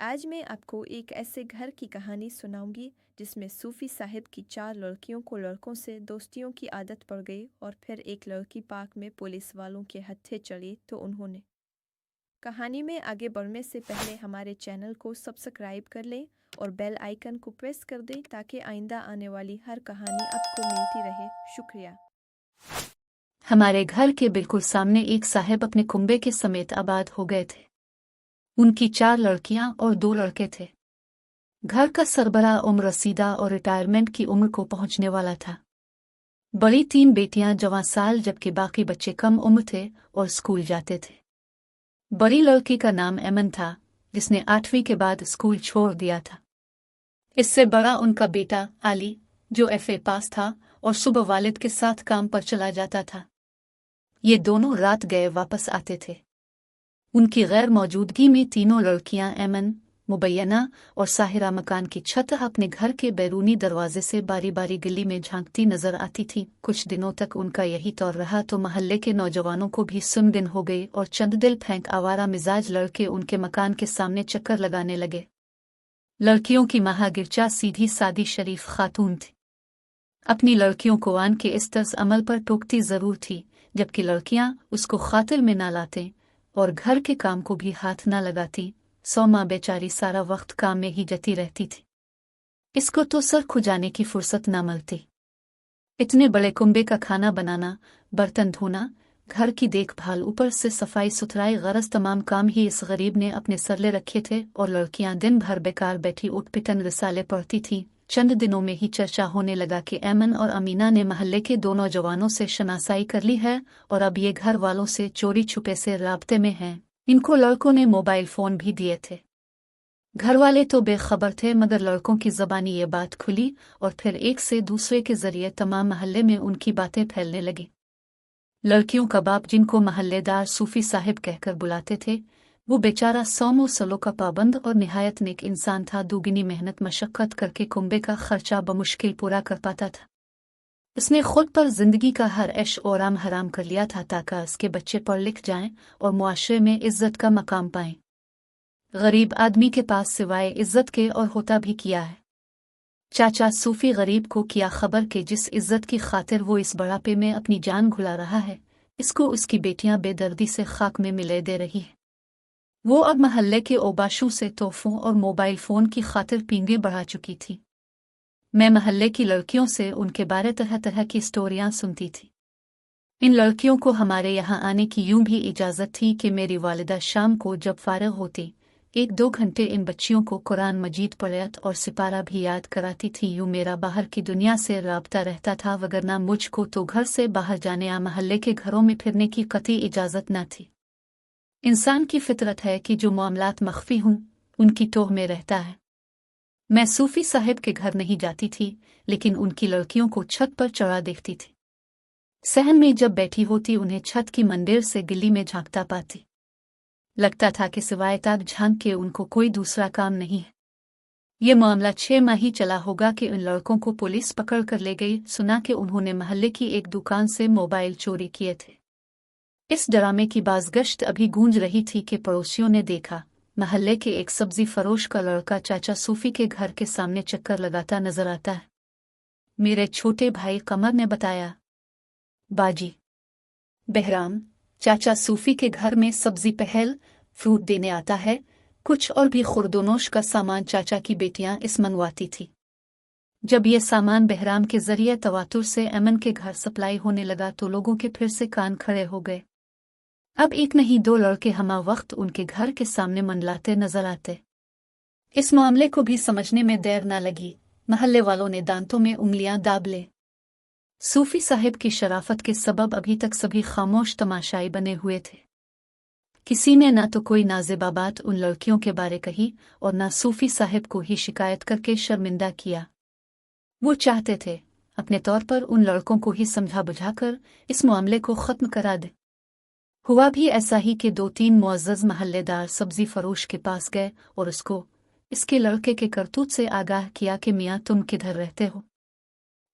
आज मैं आपको एक ऐसे घर की कहानी सुनाऊंगी जिसमें सूफी साहिब की 4 लड़कियों को लड़कों से दोस्तियों की आदत पड़ गई और फिर एक लड़की पार्क में पुलिस वालों के हत्थे चढ़ी तो उन्होंने। कहानी में आगे बढ़ने से पहले हमारे चैनल को सब्सक्राइब कर लें और बेल आइकन को प्रेस कर दें ताकि आइंदा आने वाली हर कहानी आपको मिलती रहे। शुक्रिया। हमारे घर के बिल्कुल सामने एक साहब अपने कुंबे के समेत आबाद हो गए थे। उनकी 4 लड़कियां और 2 लड़के थे। घर का सरबराह उम्र रसीदा और रिटायरमेंट की उम्र को पहुंचने वाला था। बड़ी 3 बेटियां जवां साल जबकि बाकी बच्चे कम उम्र थे और स्कूल जाते थे। बड़ी लड़की का नाम एमन था, जिसने 8वीं के बाद स्कूल छोड़ दिया था। इससे बड़ा उनका बेटा आली, जो FA पास था और सुबह वालिद के साथ काम पर चला जाता था। ये दोनों रात गए वापस आते थे। उनकी गैर मौजूदगी में तीनों लड़कियां एमन, मुबैना और साहिरा मकान की छत अपने घर के बैरूनी दरवाजे से बारी बारी गली में झांकती नजर आती थी। कुछ दिनों तक उनका यही तौर रहा तो महल्ले के नौजवानों को भी सुनगिन हो गई और चंद दिल फेंक आवारा मिजाज लड़के उनके मकान के सामने चक्कर लगाने लगे। लड़कियों की महागिरचा सीधी सादी शरीफ खातून थी। अपनी लड़कियों को आन के इस तर्ज अमल पर टोकती जरूर थी, जबकि लड़कियां उसको खातिर में ना लाते और घर के काम को भी हाथ ना लगाती। 100 माँ बेचारी सारा वक्त काम में ही जती रहती थी। इसको तो सर खुजाने की फुर्सत ना मिलती। इतने बड़े कुंबे का खाना बनाना, बर्तन धोना, घर की देखभाल, ऊपर से सफाई सुथराई, गरज तमाम काम ही इस गरीब ने अपने सरले रखे थे और लड़कियां दिन भर बेकार बैठी उठ पिटन रिसाले पढ़ती थीं। चंद दिनों में ही चर्चा होने लगा कि एमन और अमीना ने महल्ले के 2 नौजवानों से शनासाई कर ली है और अब ये घर वालों से चोरी छुपे से राब्ते में हैं। इनको लड़कों ने मोबाइल फोन भी दिए थे। घर वाले तो बेखबर थे, मगर लड़कों की जबानी ये बात खुली और फिर एक से दूसरे के जरिए तमाम महल्ले में उनकी बातें फैलने लगी। लड़कियों का बाप, जिनको महल्लेदार सूफी साहिब कहकर बुलाते थे, वो बेचारा सौमो सलो का पाबंद और निहायत नेक इंसान था। दुगनी मेहनत मशक्कत करके कुंबे का खर्चा बमुश्किल पूरा कर पाता था। उसने खुद पर जिंदगी का हर ऐश और हराम कर लिया था ताकि उसके बच्चे पढ़ लिख जाएं और मुआशरे में इज्जत का मकाम पाएं। गरीब आदमी के पास सिवाय इज्जत के और होता भी किया है। चाचा सूफी गरीब को किया खबर कि जिस इज्जत की खातिर वो इस बढ़ापे में अपनी जान घुला रहा है, इसको उसकी बेटियां बेदर्दी से खाक में मिले दे रही है। वो अब महल्ले के ओबाशों से तोहफों और मोबाइल फोन की खातिर पींगे बढ़ा चुकी थी। मैं महल्ले की लड़कियों से उनके बारे तरह तरह की स्टोरियां सुनती थी। इन लड़कियों को हमारे यहाँ आने की यूं भी इजाजत थी कि मेरी वालिदा शाम को जब फारिग होती 1-2 घंटे इन बच्चियों को कुरान मजीद पढ़त और सिपारा भी याद कराती थी। यूं मेरा बाहर की दुनिया से राब्ता रहता था, वगरना मुझको तो घर से बाहर जाने या महल्ले के घरों में फिरने की कतई इजाजत न थी। इंसान की फितरत है कि जो मामलात मख्फी हों उनकी टोह में रहता है। मैं सूफी साहिब के घर नहीं जाती थी, लेकिन उनकी लड़कियों को छत पर चढ़ा देखती थी। सहन में जब बैठी होती उन्हें छत की मंदिर से गिल्ली में झांकता पाती। लगता था कि सिवाय ताक झांक के उनको कोई दूसरा काम नहीं है। ये मामला 6 माह ही चला होगा कि उन लड़कों को पुलिस पकड़ कर ले गई। सुना कि उन्होंने महल्ले की एक दुकान से मोबाइल चोरी किए थे। इस ड्रामे की बाज़गश्त अभी गूंज रही थी कि पड़ोसियों ने देखा महल्ले के एक सब्जी फरोश का लड़का चाचा सूफी के घर के सामने चक्कर लगाता नजर आता है। मेरे छोटे भाई कमर ने बताया, बाजी बहराम चाचा सूफी के घर में सब्जी पहल फ्रूट देने आता है, कुछ और भी खुर्दोनोश का सामान चाचा की बेटियां इस मंगवाती थी। जब ये सामान बहराम के जरिए तवातुर से एमन के घर सप्लाई होने लगा तो लोगों के फिर से कान खड़े हो गए। अब एक नहीं 2 लड़के हमा वक्त उनके घर के सामने मंडलाते नजर आते। इस मामले को भी समझने में देर न लगी। महल्ले वालों ने दांतों में उंगलियां दाब ले। सूफी साहिब की शराफत के सबब अभी तक सभी खामोश तमाशाई बने हुए थे। किसी ने ना तो कोई नाज़िबा बात उन लड़कियों के बारे कही और ना सूफी साहिब को ही शिकायत करके शर्मिंदा किया। वो चाहते थे अपने तौर पर उन लड़कों को ही समझा बुझाकर इस मामले को खत्म करा दे। हुआ भी ऐसा ही कि 2-3 मुअज़्ज़ज़ महल्लेदार सब्जी फरोश के पास गए और उसको इसके लड़के के करतूत से आगाह किया कि मियाँ तुम किधर रहते हो,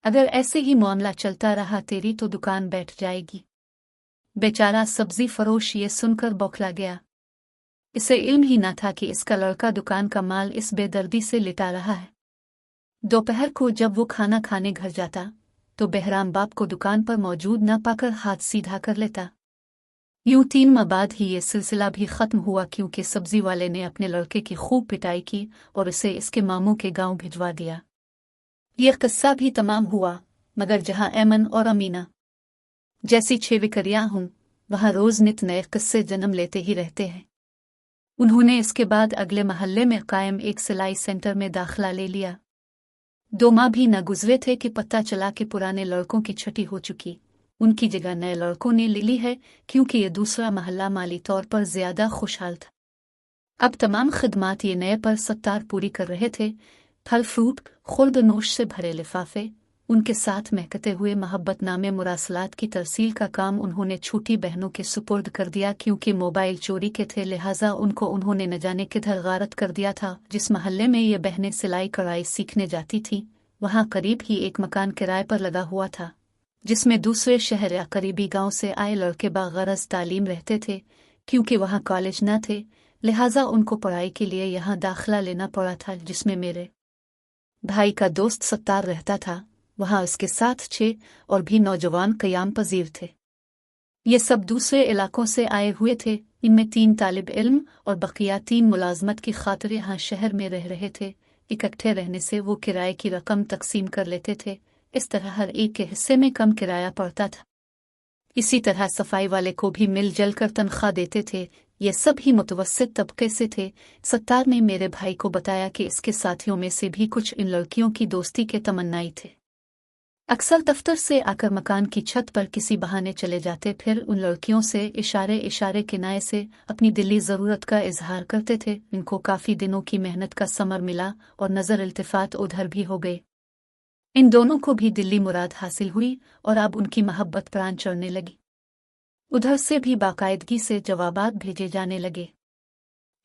अगर ऐसे ही मामला चलता रहा तेरी तो दुकान बैठ जाएगी। बेचारा सब्जी फरोश ये सुनकर बौखला गया। इसे इल्म ही न था कि इसका लड़का दुकान का माल इस बेदर्दी से लिटा रहा है। दोपहर को जब वो खाना खाने घर जाता तो बहराम बाप को दुकान पर मौजूद न पाकर हाथ सीधा कर लेता। यूं 3 माह बाद ही ये सिलसिला भी खत्म हुआ, क्योंकि सब्जी वाले ने अपने लड़के की खूब पिटाई की और उसे इसके मामू के गांव भिजवा दिया। यह किस्सा भी तमाम हुआ, मगर जहां ऐमन और अमीना जैसी 6 विकरियां हों, वहां रोज नित नए किस्से जन्म लेते ही रहते हैं। उन्होंने इसके बाद अगले महल्ले में कायम एक सिलाई सेंटर में दाखिला ले लिया। 2 माह भी न गुजरे थे कि पता चला कि पुराने लड़कों की छठी हो चुकी। उनकी जगह नए लड़कों ने ले ली है, क्योंकि ये दूसरा महल्ला माली तौर पर ज्यादा खुशहाल था। अब तमाम खिदमात ये नए पर सत्तार पूरी कर रहे थे। फल फ्रूट खुर्द-नोश से भरे लिफाफे, उनके साथ महकते हुए मोहब्बतनामे मुरासलात की तरसील का काम उन्होंने छोटी बहनों के सुपुर्द कर दिया, क्योंकि मोबाइल चोरी के थे, लिहाजा उनको उन्होंने न जाने किधर गारत कर दिया था। जिस महल्ले में ये बहनें सिलाई कढ़ाई सीखने जाती थीं, वहां करीब ही एक मकान किराए पर लगा हुआ था, जिसमें दूसरे शहर या करीबी गांव से आए लड़के बागरज तालीम रहते थे। क्योंकि वहां कॉलेज न थे, लिहाजा उनको पढ़ाई के लिए यहाँ दाखिला लेना पड़ा था, जिसमें मेरे भाई का दोस्त सत्तार रहता था। वहां उसके साथ 6 और भी नौजवान कयाम पजीर थे। ये सब दूसरे इलाकों से आए हुए थे। इनमें 3 तालिब इल्म और बकिया 3 मुलाजमत की खातिर यहाँ शहर में रह रहे थे। इकट्ठे रहने से वो किराए की रकम तकसीम कर लेते थे। इस तरह हर एक के हिस्से में कम किराया पड़ता था। इसी तरह सफाई वाले को भी मिलजुल कर तनख्वाह देते थे। ये सब ही मुतवस्सित तबके से थे। सत्तार ने मेरे भाई को बताया कि इसके साथियों में से भी कुछ इन लड़कियों की दोस्ती के तमन्नाई थे। अक्सर दफ्तर से आकर मकान की छत पर किसी बहाने चले जाते, फिर उन लड़कियों से इशारे इशारे किनाए से अपनी दिली ज़रूरत का इजहार करते थे। इनको काफ़ी दिनों की मेहनत का समर मिला और नज़र इल्तिफ़ात उधर भी हो गए। इन दोनों को भी दिल्ली मुराद हासिल हुई और अब उनकी मोहब्बत प्राण चढ़ने लगी। उधर से भी बाकायदगी से जवाबात भेजे जाने लगे।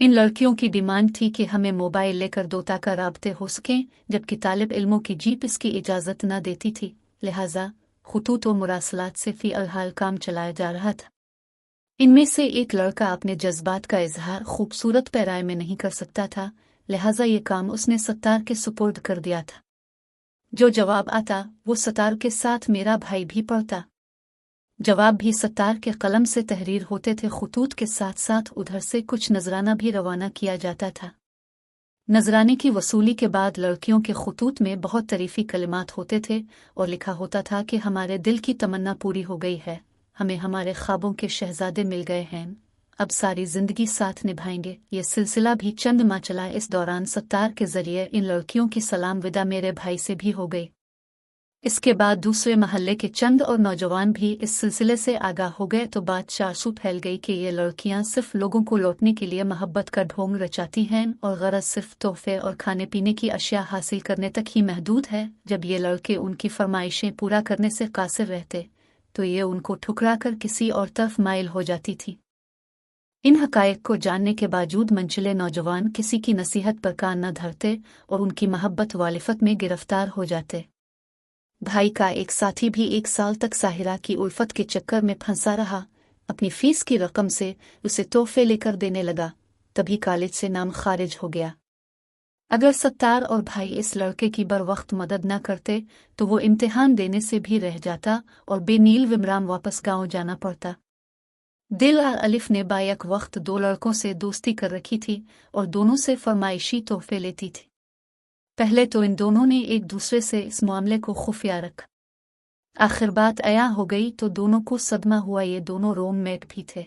इन लड़कियों की डिमांड थी कि हमें मोबाइल लेकर दो ताका राब्ते हो सकें, जबकि तालिब इल्मों की जीप इसकी इजाज़त न देती थी। लिहाजा खुतूत व मुरासलात से फ़ी अलहाल काम चलाया जा रहा था। इनमें से एक लड़का अपने जज्बात का इजहार खूबसूरत पैराए में नहीं कर सकता था, लिहाजा ये काम उसने सत्तार के सुपुर्द कर दिया था। जो जवाब आता वो सत्तार के साथ मेरा भाई भी पढ़ता। जवाब भी सत्तार के कलम से तहरीर होते थे। खुतूत के साथ साथ उधर से कुछ नजराना भी रवाना किया जाता था। नजराने की वसूली के बाद लड़कियों के खुतूत में बहुत तरीफी कलिमात होते थे और लिखा होता था कि हमारे दिल की तमन्ना पूरी हो गई है, हमें हमारे ख्वाबों के शहजादे मिल गए हैं, अब सारी जिंदगी साथ निभाएंगे। ये सिलसिला भी चंद माह चला। इस दौरान सत्तार के जरिए इन लड़कियों की सलाम विदा मेरे भाई से भी हो गई। इसके बाद दूसरे महल्ले के चंद और नौजवान भी इस सिलसिले से आगाह हो गए तो बात चासू फैल गई कि ये लड़कियां सिर्फ लोगों को लौटने के लिए मोहब्बत का ढोंग रचाती हैं और गरज सिर्फ तोहफे और खाने पीने की अशिया हासिल करने तक ही महदूद है। जब ये लड़के उनकी फरमाइशें पूरा करने से कासिर रहते तो ये उनको ठुकरा कर किसी और तरफ माइल हो जाती थी। इन हकायक को जानने के बावजूद मंचले नौजवान किसी की नसीहत पर कान न धरते और उनकी मोहब्बत वालिफत में गिरफ्तार हो जाते। भाई का एक साथी भी 1 साल तक साहिरा की उल्फत के चक्कर में फंसा रहा। अपनी फीस की रकम से उसे तोहफे लेकर देने लगा, तभी कॉलेज से नाम खारिज हो गया। अगर सत्तार और भाई इस लड़के की बर वक्त मदद न करते तो वो इम्तिहान देने से भी रह जाता और बेनील विमराम वापस गांव जाना पड़ता। दिल और अलिफ ने बायक वक्त 2 लड़कों से दोस्ती कर रखी थी और दोनों से फरमाइशी तोहफे लेती थी। पहले तो इन दोनों ने एक दूसरे से इस मामले को खुफिया रखा। आखिर बात अया हो गई तो दोनों को सदमा हुआ। ये दोनों रूममेट भी थे।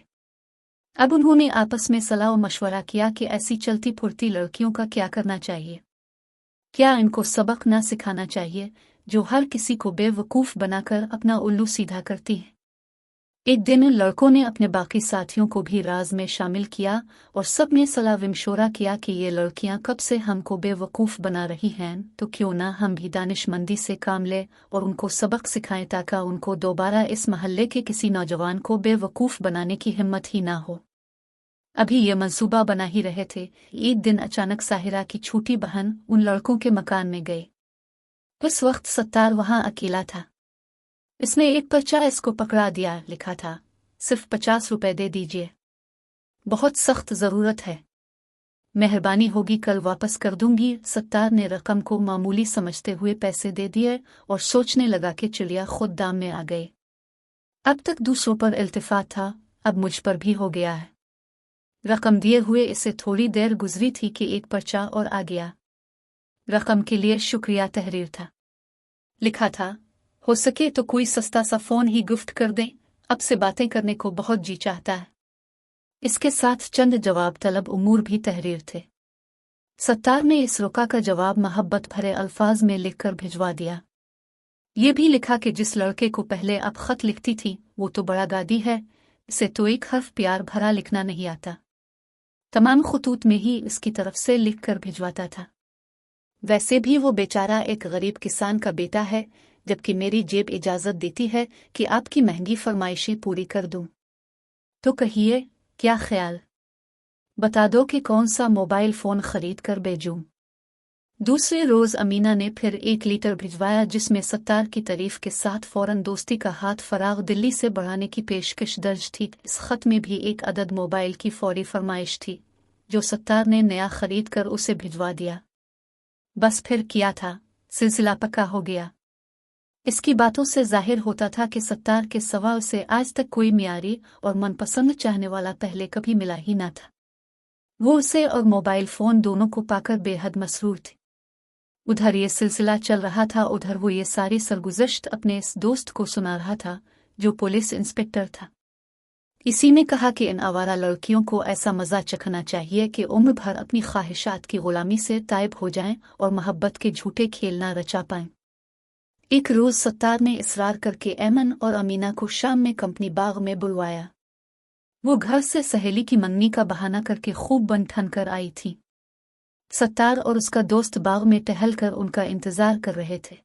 अब उन्होंने आपस में सलाह और मशवरा किया कि ऐसी चलती फुर्ती लड़कियों का क्या करना चाहिए। क्या इनको सबक ना सिखाना चाहिए जो हर किसी को बेवकूफ़ बनाकर अपना उल्लू सीधा करती है। एक दिन इन लड़कों ने अपने बाकी साथियों को भी राज में शामिल किया और सब ने सलाह विमशोरा किया कि ये लड़कियां कब से हमको बेवकूफ़ बना रही हैं, तो क्यों ना हम भी दानिशमंदी से काम ले और उनको सबक सिखाएं ताकि उनको दोबारा इस महल्ले के किसी नौजवान को बेवकूफ़ बनाने की हिम्मत ही ना हो। अभी ये मंसूबा बना ही रहे थे, एक दिन अचानक साहिरा की छोटी बहन उन लड़कों के मकान में गई। उस वक्त सत्तार वहां अकेला था। इसने एक पर्चा इसको पकड़ा दिया, लिखा था सिर्फ 50 रुपए दे दीजिए। बहुत सख्त ज़रूरत है। मेहरबानी होगी, कल वापस कर दूंगी। सत्तार ने रकम को मामूली समझते हुए पैसे दे दिए और सोचने लगा कि चिड़िया खुद दाम में आ गई। अब तक दूसरों पर इल्तिफात था, अब मुझ पर भी हो गया है। रकम दिए हुए इसे थोड़ी देर गुजरी थी कि एक पर्चा और आ गया। रकम के लिए शुक्रिया। तहरीर था, लिखा था, हो सके तो कोई सस्ता सा फोन ही गिफ्ट कर दें, अब से बातें करने को बहुत जी चाहता है। इसके साथ चंद जवाब तलब उमूर भी तहरीर थे। सत्तार ने इस रुका का जवाब मोहब्बत भरे अल्फाज में लिखकर भिजवा दिया। ये भी लिखा कि जिस लड़के को पहले अब खत लिखती थी वो तो बड़ा गादी है, इसे तो एक हर्फ प्यार भरा लिखना नहीं आता। तमाम खुतूत में ही इसकी तरफ से लिख कर भिजवाता था। वैसे भी वो बेचारा एक गरीब किसान का बेटा है, जबकि मेरी जेब इजाजत देती है कि आपकी महंगी फरमाइशें पूरी कर दूं। तो कहिए, क्या ख्याल? बता दो कि कौन सा मोबाइल फोन खरीद कर भेजूं। दूसरे रोज अमीना ने फिर 1 लीटर भिजवाया, जिसमें सत्तार की तारीफ के साथ फौरन दोस्ती का हाथ फराग दिल्ली से बढ़ाने की पेशकश दर्ज थी। इस खत में भी एक अदद मोबाइल की फौरी फरमाइश थी, जो सत्तार ने नया खरीद कर उसे भिजवा दिया। बस फिर किया था, सिलसिला पक्का हो गया। इसकी बातों से जाहिर होता था कि सत्तार के सवा उसे आज तक कोई मियारी और मनपसंद चाहने वाला पहले कभी मिला ही ना था। वो उसे और मोबाइल फोन दोनों को पाकर बेहद मसरूर थी। उधर ये सिलसिला चल रहा था, उधर वो ये सारी सरगुज़श्त अपने इस दोस्त को सुना रहा था जो पुलिस इंस्पेक्टर था। इसी ने कहा कि इन आवारा लड़कियों को ऐसा मजा चखना चाहिए कि उम्र भर अपनी ख्वाहिशात की गुलामी से ताइब हो जाएं और मोहब्बत के झूठे खेल ना रचा पाएं। एक रोज सत्तार ने इसरार करके ऐमन और अमीना को शाम में कंपनी बाग में बुलवाया। वो घर से सहेली की मंगनी का बहाना करके खूब बन ठन कर आई थी। सत्तार और उसका दोस्त बाग में टहल कर उनका इंतजार कर रहे थे।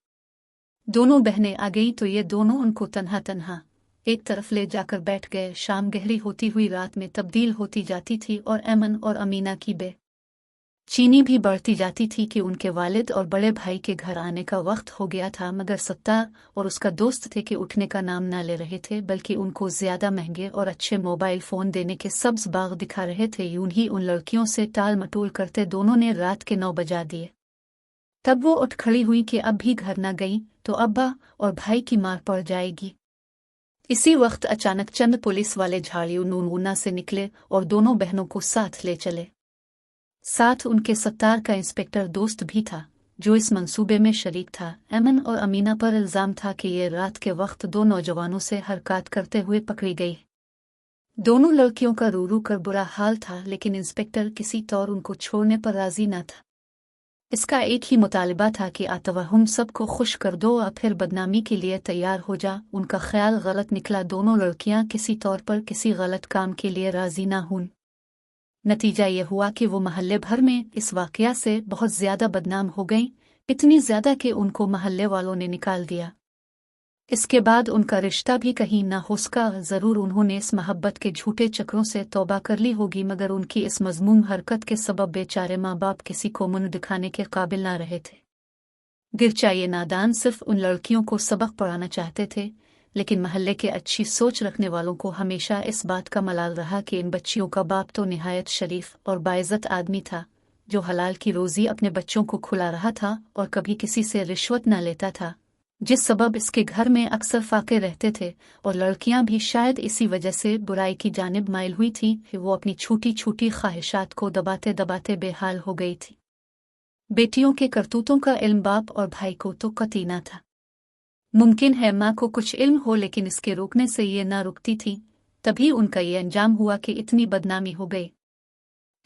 दोनों बहनें आ गईं तो ये दोनों उनको तन्हा तन्हा एक तरफ ले जाकर बैठ गए। शाम गहरी होती हुई रात में तब्दील होती जाती थी और ऐमन और अमीना की बेचैनी भी बढ़ती जाती थी कि उनके वालिद और बड़े भाई के घर आने का वक्त हो गया था। मगर सत्तार और उसका दोस्त थे कि उठने का नाम ना ले रहे थे, बल्कि उनको ज्यादा महंगे और अच्छे मोबाइल फोन देने के सब्ज बाग दिखा रहे थे। यूं ही उन लड़कियों से टाल मटोल करते दोनों ने रात के 9 बजा दिए। तब वो उठ खड़ी हुई कि अब भी घर न गई तो अब्बा और भाई की मार पड़ जाएगी। इसी वक्त अचानक चंद पुलिस वाले झाड़ियों नूनूना से निकले और दोनों बहनों को साथ ले चले। साथ उनके सत्तार का इंस्पेक्टर दोस्त भी था, जो इस मंसूबे में शरीक था। ऐमन और अमीना पर इल्जाम था कि ये रात के वक्त 2 नौजवानों से हरकत करते हुए पकड़ी गई। दोनों लड़कियों का रू रू कर बुरा हाल था, लेकिन इंस्पेक्टर किसी तौर उनको छोड़ने पर राजी न था। इसका एक ही मुतालिबा था कि आतवहुम सबको खुश कर दो और फिर बदनामी के लिए तैयार हो जा। उनका ख्याल गलत निकला। दोनों लड़कियां किसी तौर पर किसी गलत काम के लिए राजी ना हुन। नतीजा ये हुआ कि वो महल्ले भर में इस वाकया से बहुत ज्यादा बदनाम हो गईं, इतनी ज्यादा कि उनको महल्ले वालों ने निकाल दिया। इसके बाद उनका रिश्ता भी कहीं ना हो सका। जरूर उन्होंने इस मोहब्बत के झूठे चक्रों से तौबा कर ली होगी, मगर उनकी इस मजमूम हरकत के सबब बेचारे माँ बाप किसी को मुंह दिखाने के काबिल ना रहे थे। गिरचा ये नादान सिर्फ उन लड़कियों को सबक पढ़ाना चाहते थे, लेकिन महल्ले के अच्छी सोच रखने वालों को हमेशा इस बात का मलाल रहा कि इन बच्चियों का बाप तो निहायत शरीफ और बाइज्जत आदमी था, जो हलाल की रोजी अपने बच्चों को खुला रहा था और कभी किसी से रिश्वत न लेता था, जिस सबब इसके घर में अक्सर फाके रहते थे। और लड़कियां भी शायद इसी वजह से बुराई की जानिब माइल हुई थी कि वो अपनी छोटी छोटी ख्वाहिशात को दबाते दबाते बेहाल हो गई थी। बेटियों के करतूतों का इल्म बाप और भाई को तो कतई ना था। मुमकिन है माँ को कुछ इल्म हो, लेकिन इसके रोकने से ये ना रुकती थी। तभी उनका ये अंजाम हुआ कि इतनी बदनामी हो गई।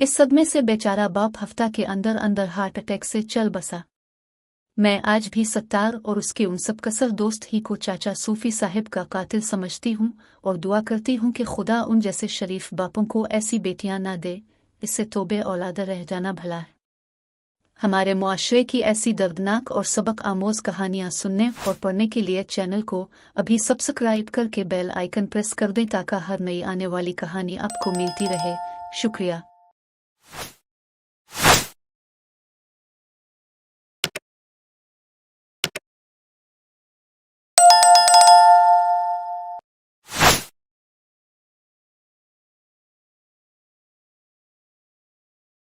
इस सदमे से बेचारा बाप हफ्ता के अंदर अंदर हार्ट अटैक से चल बसा। मैं आज भी सत्तार और उसके उन सब कसर दोस्त ही को चाचा सूफी साहिब का कातिल समझती हूँ और दुआ करती हूँ कि खुदा उन जैसे शरीफ बापों को ऐसी बेटियां ना दे। इससे तोबे औलादा रह जाना भला है। हमारे मुआशरे की ऐसी दर्दनाक और सबक आमोज कहानियाँ सुनने और पढ़ने के लिए चैनल को अभी सब्सक्राइब करके बेल आइकन प्रेस कर दें, ताकि हर नई आने वाली कहानी आपको मिलती रहे। शुक्रिया।